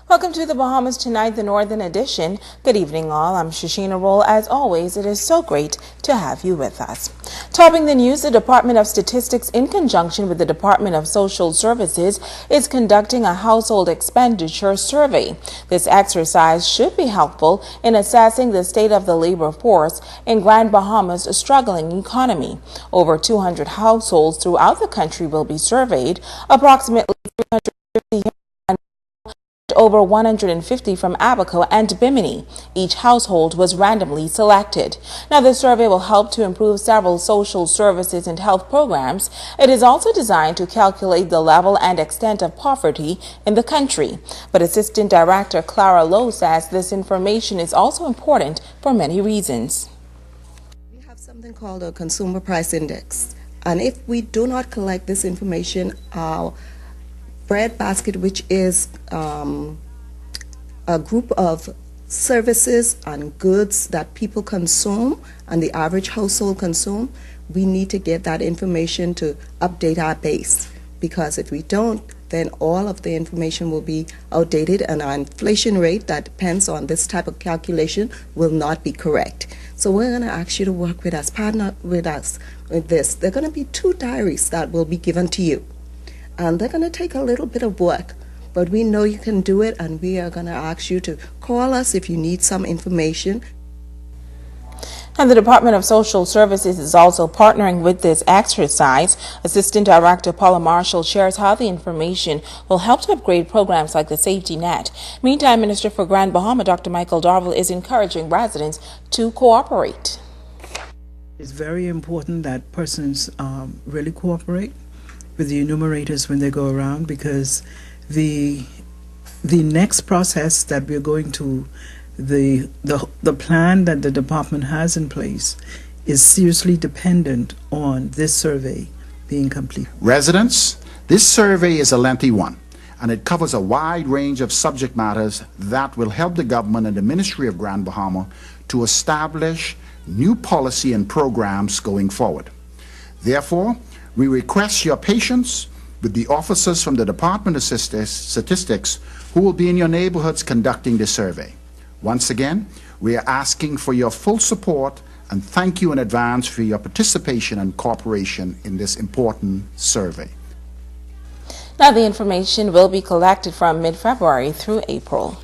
Welcome to the Bahamas Tonight, the Northern Edition. Good evening, all. I'm Shasheena Rolle. As always, it is so great to have you with us. Topping the news, the Department of Statistics, in conjunction with the Department of Social Services, is conducting a household expenditure survey. This exercise should be helpful in assessing the state of the labor force in Grand Bahama's struggling economy. Over 200 households throughout the country will be surveyed, approximately 350 over 150 from Abaco and Bimini. Each household was randomly selected. Now, the survey will help to improve several social services and health programs. It is also designed to calculate the level and extent of poverty in the country. But Assistant Director Clara Lowe says this information is also important for many reasons. We have something called a consumer price index. And if we do not collect this information, our bread basket, which is a group of services and goods that people consume and the average household consume, we need to get that information to update our base, because if we don't, then all of the information will be outdated and our inflation rate that depends on this type of calculation will not be correct. So we're going to ask you to work with us, partner with us with this. There are going to be 2 diaries that will be given to you. And they're going to take a little bit of work, but we know you can do it, and we are going to ask you to call us if you need some information. And the Department of Social Services is also partnering with this exercise. Assistant Director Paula Marshall shares how the information will help to upgrade programs like the safety net. Meantime, Minister for Grand Bahama, Dr. Michael Darville, is encouraging residents to cooperate. It's very important that persons really cooperate with the enumerators when they go around, because the next process that we're going to, the plan that the department has in place is seriously dependent on this survey being complete. Residents, this survey is a lengthy one, and it covers a wide range of subject matters that will help the government and the Ministry of Grand Bahama to establish new policy and programs going forward. Therefore, we request your patience with the officers from the Department of Statistics who will be in your neighborhoods conducting the survey. Once again, we are asking for your full support and thank you in advance for your participation and cooperation in this important survey. Now, the information will be collected from mid-February through April.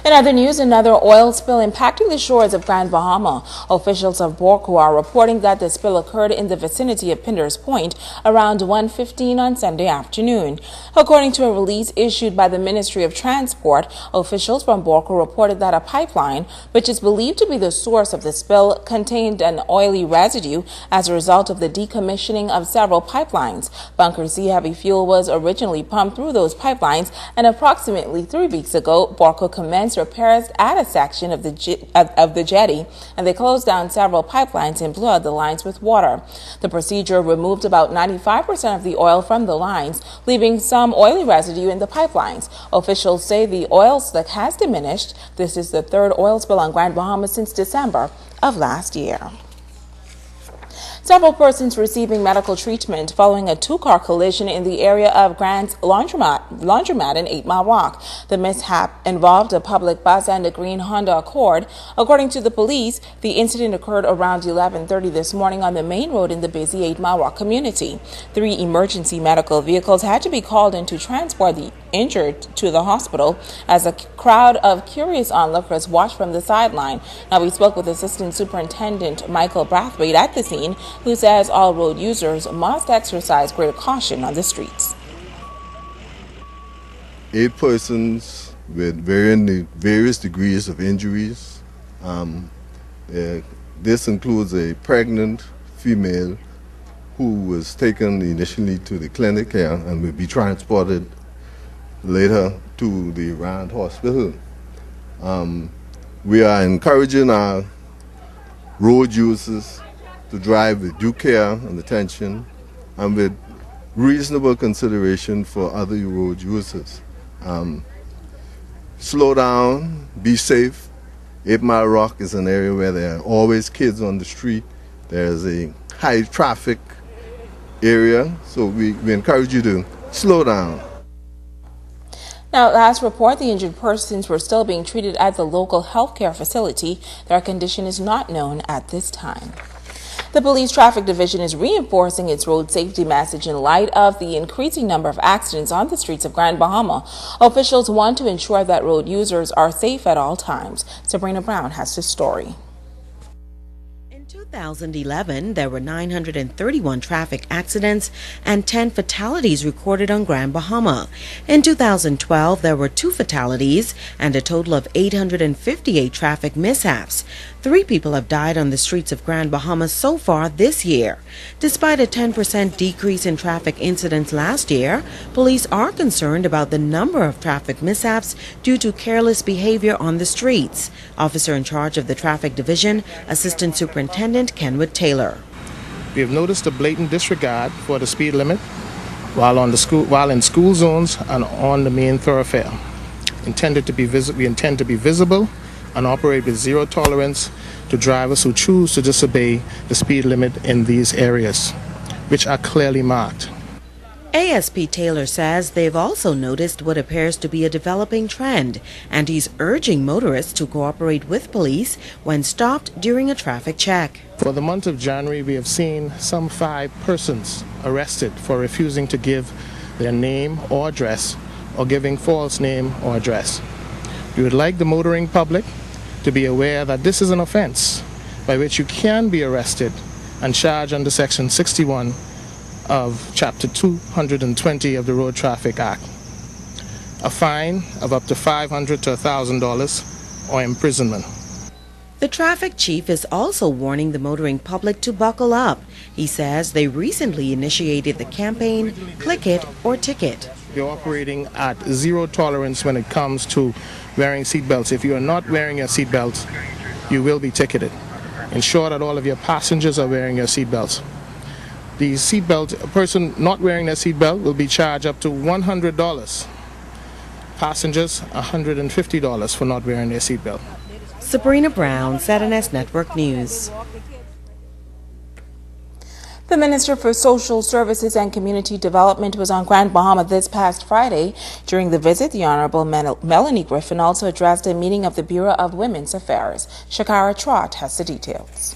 In other news, another oil spill impacting the shores of Grand Bahama. Officials of Borco are reporting that the spill occurred in the vicinity of Pinder's Point around 1:15 on Sunday afternoon. According to a release issued by the Ministry of Transport, officials from Borco reported that a pipeline, which is believed to be the source of the spill, contained an oily residue as a result of the decommissioning of several pipelines. Bunker C heavy fuel was originally pumped through those pipelines, and approximately 3 weeks ago, Borco commenced repairs at a section of the jetty, and they closed down several pipelines and blew out the lines with water. The procedure removed about 95% of the oil from the lines, leaving some oily residue in the pipelines. Officials say the oil slick has diminished. This is the 3rd oil spill on Grand Bahama since December of last year. Several persons receiving medical treatment following a 2-car collision in the area of Grand's Laundromat in 8 Mile Rock. The mishap involved a public bus and a green Honda Accord. According to the police, the incident occurred around 11:30 this morning on the main road in the busy 8 Mile Rock community. 3 emergency medical vehicles had to be called in to transport the injured to the hospital as a crowd of curious onlookers watched from the sideline. Now, we spoke with Assistant Superintendent Michael Brathwaite at the scene, who says all road users must exercise greater caution on the streets. 8 persons with various degrees of injuries. This includes a pregnant female who was taken initially to the clinic here and will be transported later to the Rand Hospital. We are encouraging our road users to drive with due care and attention and with reasonable consideration for other road users. Slow down, be safe. 8 Mile Rock is an area where there are always kids on the street. There's a high traffic area, so we encourage you to slow down. Now, last report, the injured persons were still being treated at the local healthcare facility. Their condition is not known at this time. The Police Traffic Division is reinforcing its road safety message in light of the increasing number of accidents on the streets of Grand Bahama. Officials want to ensure that road users are safe at all times. Sabrina Brown has this story. In 2011, there were 931 traffic accidents and 10 fatalities recorded on Grand Bahama. In 2012, there were 2 fatalities and a total of 858 traffic mishaps. 3 people have died on the streets of Grand Bahama so far this year. Despite a 10% decrease in traffic incidents last year, police are concerned about the number of traffic mishaps due to careless behavior on the streets. Officer in charge of the Traffic Division, Assistant Superintendent Kenwood Taylor. We have noticed a blatant disregard for the speed limit while in school zones and on the main thoroughfare. We intend to be visible and operate with zero tolerance to drivers who choose to disobey the speed limit in these areas, which are clearly marked. ASP Taylor says they've also noticed what appears to be a developing trend, and he's urging motorists to cooperate with police when stopped during a traffic check. For the month of January, we have seen some 5 persons arrested for refusing to give their name or address or giving false name or address. We would like the motoring public to be aware that this is an offense by which you can be arrested and charged under Section 61 of Chapter 220 of the Road Traffic Act. A fine of up to $500 to $1,000 or imprisonment. The traffic chief is also warning the motoring public to buckle up. He says they recently initiated the campaign, Click It or Ticket. We're operating at zero tolerance when it comes to wearing seatbelts. If you are not wearing your seatbelt, you will be ticketed. Ensure that all of your passengers are wearing your seatbelts. A person not wearing their seatbelt will be charged up to $100. Passengers, $150 for not wearing their seatbelt. Sabrina Brown, ZNS Network News. The Minister for Social Services and Community Development was on Grand Bahama this past Friday. During the visit, the Honorable Melanie Griffin also addressed a meeting of the Bureau of Women's Affairs. Shakara Trott has the details.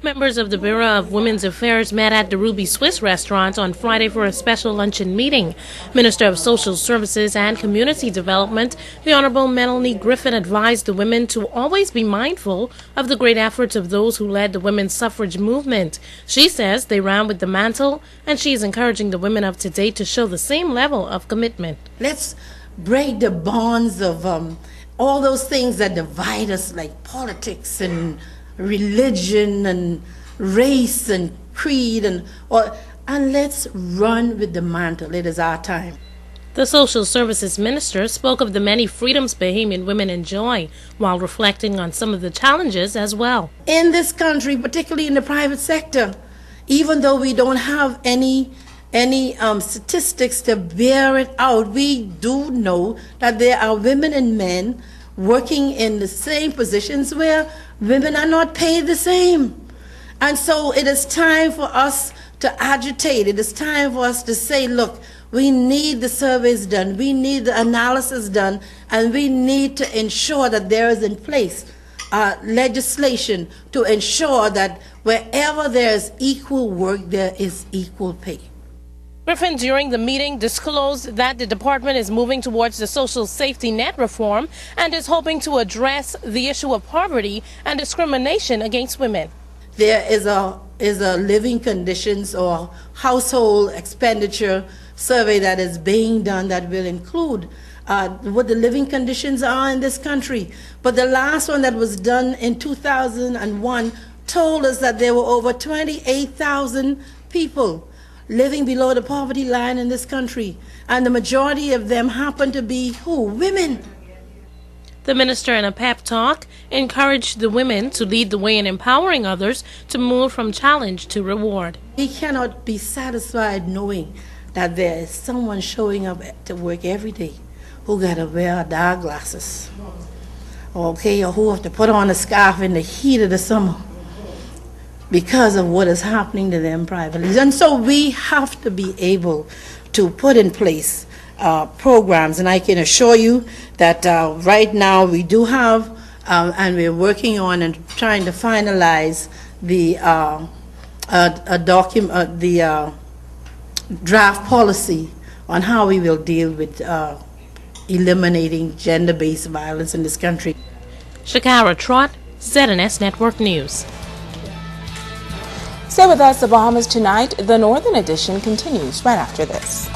Members of the Bureau of Women's Affairs met at the Ruby Swiss restaurant on Friday for a special luncheon meeting. Minister of Social Services and Community Development, the Honorable Melanie Griffin, advised the women to always be mindful of the great efforts of those who led the women's suffrage movement. She says they ran with the mantle, and she is encouraging the women of today to show the same level of commitment. Let's break the bonds of all those things that divide us, like politics and religion and race and creed, and let's run with the mantle. It is our time. The Social Services Minister spoke of the many freedoms Bahamian women enjoy while reflecting on some of the challenges as well. In this country, particularly in the private sector, even though we don't have any statistics to bear it out, we do know that there are women and men working in the same positions where women are not paid the same. And so it is time for us to agitate. It is time for us to say, look, we need the surveys done, we need the analysis done, and we need to ensure that there is in place legislation to ensure that wherever there is equal work, there is equal pay. Griffin, during the meeting, disclosed that the department is moving towards the social safety net reform and is hoping to address the issue of poverty and discrimination against women. There is a living conditions or household expenditure survey that is being done that will include what the living conditions are in this country. But the last one that was done in 2001 told us that there were over 28,000 people living below the poverty line in this country, and the majority of them happen to be who? Women. The minister, in a pep talk, encouraged the women to lead the way in empowering others to move from challenge to reward. We cannot be satisfied knowing that there is someone showing up to work every day who got to wear dark glasses, okay, or who have to put on a scarf in the heat of the summer because of what is happening to them privately. And so we have to be able to put in place programs, and I can assure you that right now we do have, and we're working on and trying to finalize the draft policy on how we will deal with eliminating gender-based violence in this country. Shakara Trott, ZNS Network News. Stay with us, the Bahamas Tonight. The Northern Edition continues right after this.